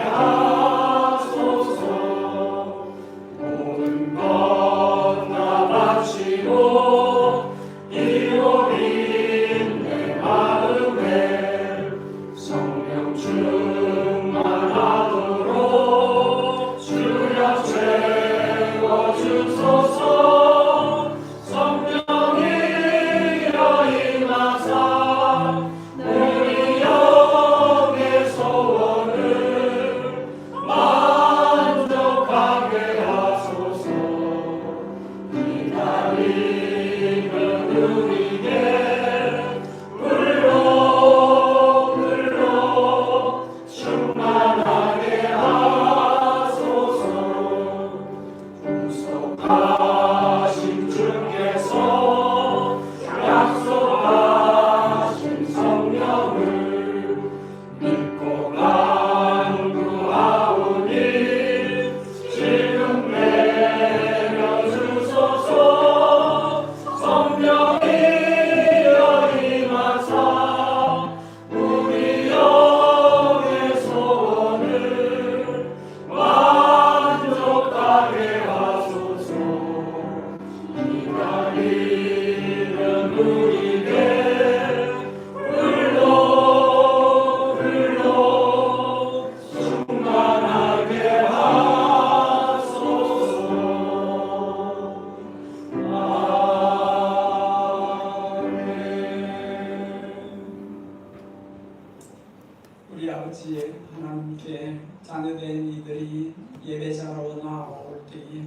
자녀된 이들이 예배자로 나올 때에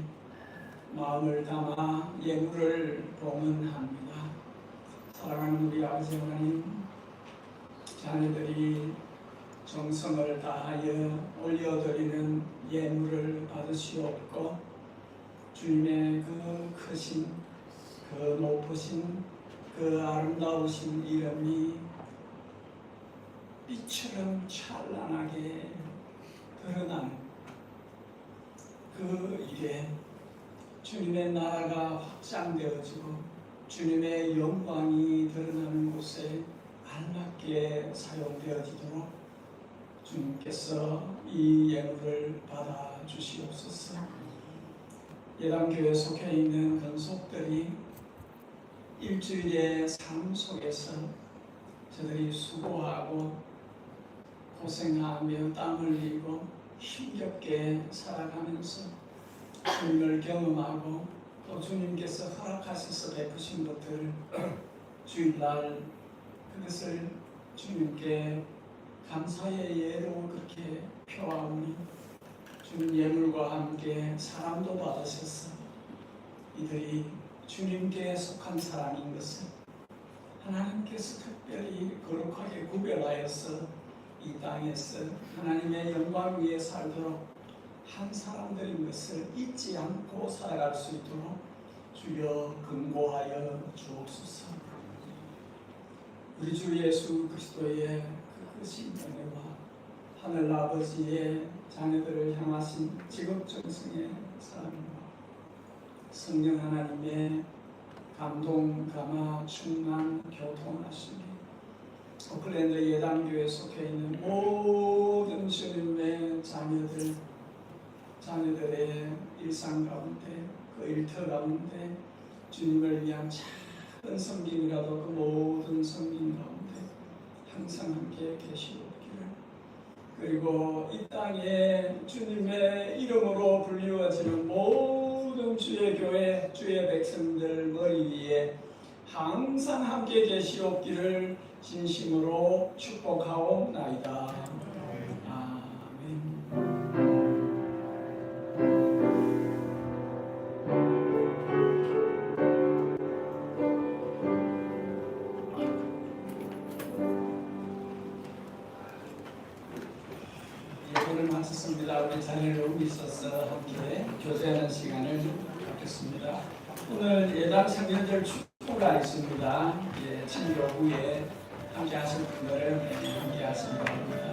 마음을 담아 예물을 봉헌합니다. 사랑하는 우리 아버지 하나님, 자녀들이 정성을 다하여 올려드리는 예물을 받으시옵고 주님의 그 크신, 그 높으신, 그 아름다우신 이름이 빛처럼 찬란하게 드러나는 그 일에 주님의 나라가 확장되어지고 주님의 영광이 드러나는 곳에 알맞게 사용되어지도록 주님께서 이 예물을 받아 주시옵소서. 예당교회 속해 있는 권속들이 일주일의 삶 속에서 저들이 수고하고 고생하며 땀 흘리고 힘겹게 살아가면서 주님을 경험하고 또 주님께서 허락하셔서 베푸신 것들을 주일날 그것을 주님께 감사의 예로 그렇게 표하오니 주님 예물과 함께 사랑도 받으셔서 이들이 주님께 속한 사람인 것을 하나님께서 특별히 거룩하게 구별하여서 이 땅에서 하나님의 영광 위에 살도록 한 사람들인 것을 잊지 않고 살아갈 수 있도록 주여 금고하여 주옵소서. 우리 주 예수 그리스도의 그 크신 은혜와 하늘 아버지의 자녀들을 향하신 지극정성의 사랑과 성령 하나님의 감동, 감화, 충만, 교통하심이 오클랜드 예당교회에 속해 있는 모든 주님의 자녀들의 일상 가운데 그 일터 가운데 주님을 위한 작은 섬김이라도 그 모든 섬김 가운데 항상 함께 계시옵기를, 그리고 이 땅에 주님의 이름으로 불리워지는 모든 주의 교회, 주의 백성들 머리 위에 항상 함께 계시옵기를 진심으로 축복하옵나이다. 아멘. 예배를 마쳤습니다. 우리 자리로 있어서 함께 교제하는 시간을 갖겠습니다. 오늘 예당 청년들 축구가 있습니다. 예, 친교 후에 함께 하실 분들은 함께 하시기 바랍니다.